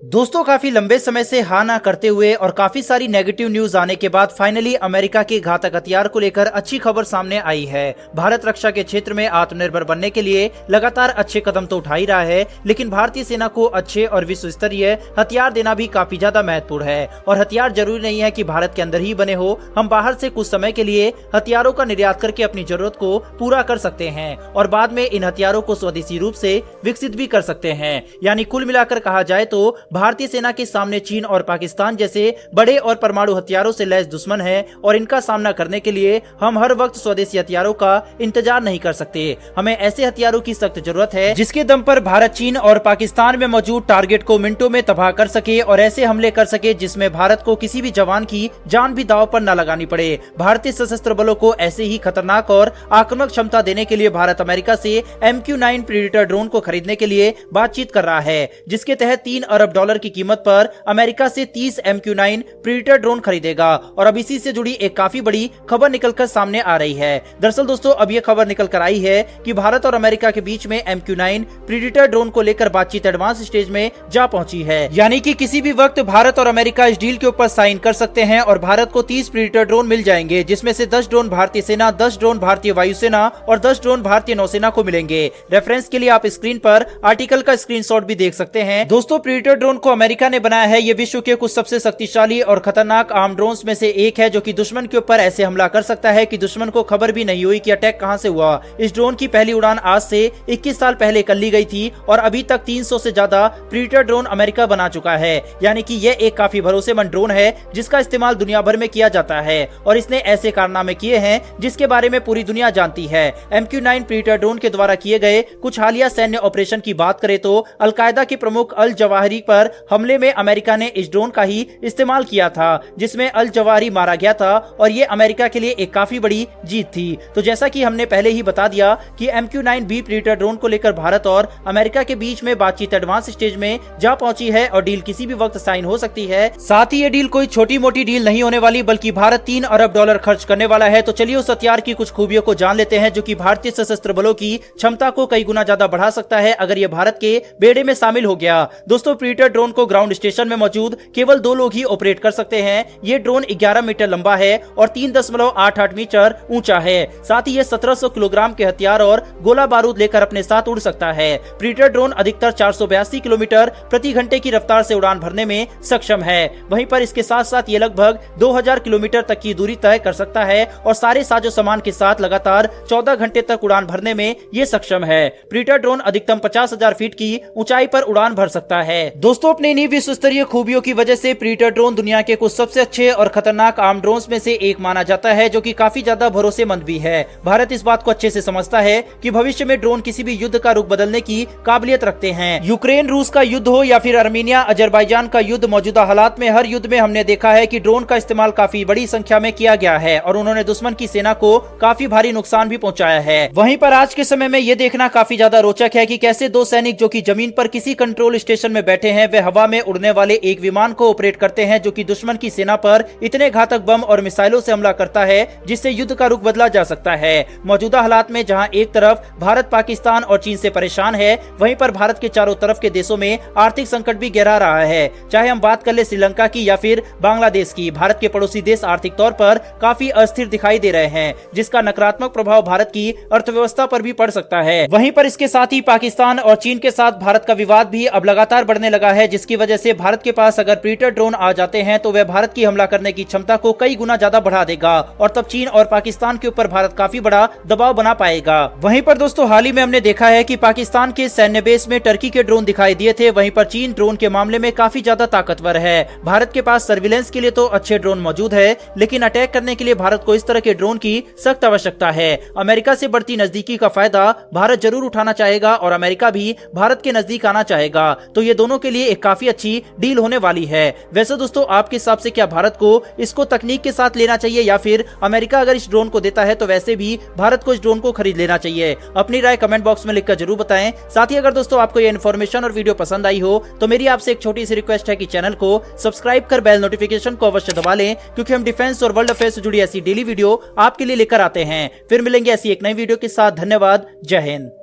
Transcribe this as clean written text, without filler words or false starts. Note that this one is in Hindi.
दोस्तों काफी लंबे समय से हाँ ना करते हुए और काफी सारी नेगेटिव न्यूज आने के बाद फाइनली अमेरिका के घातक हथियार को लेकर अच्छी खबर सामने आई है। भारत रक्षा के क्षेत्र में आत्मनिर्भर बनने के लिए लगातार अच्छे कदम तो उठा ही रहा है, लेकिन भारतीय सेना को अच्छे और विश्व स्तरीय हथियार देना भी काफी ज्यादा महत्वपूर्ण है। और हथियार जरूरी नहीं है कि भारत के अंदर ही बने हो, हम बाहर से कुछ समय के लिए हथियारों का निर्यात करके अपनी जरूरत को पूरा कर सकते हैं और बाद में इन हथियारों को स्वदेशी रूप से विकसित भी कर सकते हैं। यानी कुल मिलाकर कहा जाए तो भारतीय सेना के सामने चीन और पाकिस्तान जैसे बड़े और परमाणु हथियारों से लैस दुश्मन है और इनका सामना करने के लिए हम हर वक्त स्वदेशी हथियारों का इंतजार नहीं कर सकते। हमें ऐसे हथियारों की सख्त जरूरत है जिसके दम पर भारत चीन और पाकिस्तान में मौजूद टारगेट को मिनटों में तबाह कर सके और ऐसे हमले कर सके जिसमें भारत को किसी भी जवान की जान भी दांव पर न लगानी पड़े। भारतीय सशस्त्र बलों को ऐसे ही खतरनाक और आक्रामक क्षमता देने के लिए भारत अमेरिका से MQ-9 प्रीडेटर ड्रोन को खरीदने के लिए बातचीत कर रहा है, जिसके तहत $3 अरब की कीमत पर अमेरिका से 30 MQ-9 प्रीडेटर ड्रोन खरीदेगा। और अब इसी से जुड़ी एक काफी बड़ी खबर निकलकर सामने आ रही है। दरअसल दोस्तों अब यह खबर निकल कर आई है कि भारत और अमेरिका के बीच में MQ-9 प्रीडेटर ड्रोन को लेकर बातचीत एडवांस स्टेज में जा पहुंची है। यानी कि किसी भी वक्त भारत और अमेरिका इस डील के ऊपर साइन कर सकते हैं और भारत को 30 प्रीडेटर ड्रोन मिल जाएंगे, जिसमें से 10 ड्रोन भारतीय सेना, 10 ड्रोन भारतीय वायुसेना और 10 ड्रोन भारतीय नौसेना को मिलेंगे। रेफरेंस के लिए आप स्क्रीन पर आर्टिकल का स्क्रीनशॉट भी देख सकते हैं। दोस्तों प्रीडेटर ड्रोन को अमेरिका ने बनाया है। ये विश्व के कुछ सबसे शक्तिशाली और खतरनाक आर्म ड्रोन्स में से एक है, जो कि दुश्मन के ऊपर ऐसे हमला कर सकता है कि दुश्मन को खबर भी नहीं हुई कि अटैक कहां से हुआ। इस ड्रोन की पहली उड़ान आज से 21 साल पहले कर ली गई थी और अभी तक 300 से ज्यादा प्रीडेटर ड्रोन अमेरिका बना चुका है। यानी कि यह एक काफी भरोसेमंद ड्रोन है जिसका इस्तेमाल दुनिया भर में किया जाता है और इसने ऐसे कारनामे किए हैं जिसके बारे में पूरी दुनिया जानती है। MQ-9 प्रीडेटर ड्रोन के द्वारा किए गए कुछ हालिया सैन्य ऑपरेशन की बात करें तो अलकायदा के प्रमुख अल जवाहिरी पर हमले में अमेरिका ने इस ड्रोन का ही इस्तेमाल किया था, जिसमें अल जवाहिरी मारा गया था और ये अमेरिका के लिए एक काफी बड़ी जीत थी। तो जैसा कि हमने पहले ही बता दिया कि MQ-9B प्रीडेटर ड्रोन को लेकर भारत और अमेरिका के बीच में बातचीत एडवांस स्टेज में जा पहुंची है और डील किसी भी वक्त साइन हो सकती है। साथ ही ये डील कोई छोटी मोटी डील नहीं होने वाली, बल्कि भारत $3 अरब खर्च करने वाला है। तो चलिए उस हथियार की कुछ खूबियों को जान लेते हैं जो कि भारतीय सशस्त्र बलों की क्षमता को कई गुना ज्यादा बढ़ा सकता है अगर ये भारत के बेड़े में शामिल हो गया। दोस्तों प्रीडेटर ड्रोन को ग्राउंड स्टेशन में मौजूद केवल 2 लोग ही ऑपरेट कर सकते हैं। ये ड्रोन 11 मीटर लंबा है और 3.88 मीटर ऊंचा है। साथ ही ये 1700 किलोग्राम के हथियार और गोला बारूद लेकर अपने साथ उड़ सकता है। प्रीडेटर ड्रोन अधिकतर 482 किलोमीटर प्रति घंटे की रफ्तार से उड़ान भरने में सक्षम है। वहीं पर इसके साथ साथ ये लगभग 2000 किलोमीटर तक की दूरी तय कर सकता है और सारे साजो सामान के साथ लगातार 14 घंटे तक उड़ान भरने में ये सक्षम है। प्रीडेटर ड्रोन अधिकतम 50,000 फीट की ऊंचाई पर उड़ान भर सकता है। दोस्तों अपने इन्हीं विश्व स्तरीय खूबियों की वजह से प्रीडेटर ड्रोन दुनिया के कुछ सबसे अच्छे और खतरनाक आर्म ड्रोन्स में से एक माना जाता है, जो कि काफी ज्यादा भरोसेमंद भी है। भारत इस बात को अच्छे से समझता है कि भविष्य में ड्रोन किसी भी युद्ध का रुख बदलने की काबिलियत रखते हैं। यूक्रेन रूस का युद्ध हो या फिर अर्मीनिया अजरबैजान का युद्ध, मौजूदा हालात में हर युद्ध में हमने देखा है कि ड्रोन का इस्तेमाल काफी बड़ी संख्या में किया गया है और उन्होंने दुश्मन की सेना को काफी भारी नुकसान भी पहुंचाया है। वहीं पर आज के समय में ये देखना काफी ज्यादा रोचक है कि कैसे 2 सैनिक जो कि जमीन पर किसी कंट्रोल स्टेशन में बैठे हैं, वे हवा में उड़ने वाले एक विमान को ऑपरेट करते हैं जो कि दुश्मन की सेना पर इतने घातक बम और मिसाइलों से हमला करता है जिससे युद्ध का रुख बदला जा सकता है। मौजूदा हालात में जहां एक तरफ भारत पाकिस्तान और चीन से परेशान है, वहीं पर भारत के चारों तरफ के देशों में आर्थिक संकट भी गहरा रहा है। चाहे हम बात कर ले श्रीलंका की या फिर बांग्लादेश की, भारत के पड़ोसी देश आर्थिक तौर पर काफी अस्थिर दिखाई दे रहे हैं, जिसका नकारात्मक प्रभाव भारत की अर्थव्यवस्था पर भी पड़ सकता है। वहीं पर इसके साथ ही पाकिस्तान और चीन के साथ भारत का विवाद भी अब लगातार बढ़ने लगा है, जिसकी वजह से भारत के पास अगर प्रीडेटर ड्रोन आ जाते हैं तो वह भारत की हमला करने की क्षमता को कई गुना ज्यादा बढ़ा देगा और तब चीन और पाकिस्तान के ऊपर भारत काफी बड़ा दबाव बना पाएगा। वहीं पर दोस्तों हाल ही में हमने देखा है कि पाकिस्तान के सैन्य बेस में टर्की के ड्रोन दिखाई दिए थे। वहीं पर चीन ड्रोन के मामले में काफी ज्यादा ताकतवर है। भारत के पास सर्विलेंस के लिए तो अच्छे ड्रोन मौजूद है, लेकिन अटैक करने के लिए भारत को इस तरह के ड्रोन की सख्त आवश्यकता है। अमेरिका से बढ़ती नजदीकी का फायदा भारत जरूर उठाना चाहेगा और अमेरिका भी भारत के नजदीक आना चाहेगा। तो ये दोनों के लिए एक काफी अच्छी डील होने वाली है। वैसे दोस्तों आपके हिसाब से क्या भारत को इसको तकनीक के साथ लेना चाहिए या फिर अमेरिका अगर इस ड्रोन को देता है तो वैसे भी भारत को इस ड्रोन को खरीद लेना चाहिए? अपनी राय कमेंट बॉक्स में लिखकर जरूर बताएं। साथ ही अगर दोस्तों आपको ये इन्फॉर्मेशन और वीडियो पसंद आई हो तो मेरी आपसे एक छोटी सी रिक्वेस्ट है कि चैनल को सब्सक्राइब कर बेल नोटिफिकेशन को अवश्य दबा लें, क्योंकि हम डिफेंस और वर्ल्ड अफेयर्स से जुड़ी ऐसी डेली वीडियो आपके लिए लेकर आते हैं। फिर मिलेंगे ऐसी एक नई वीडियो के साथ। धन्यवाद। जय हिंद।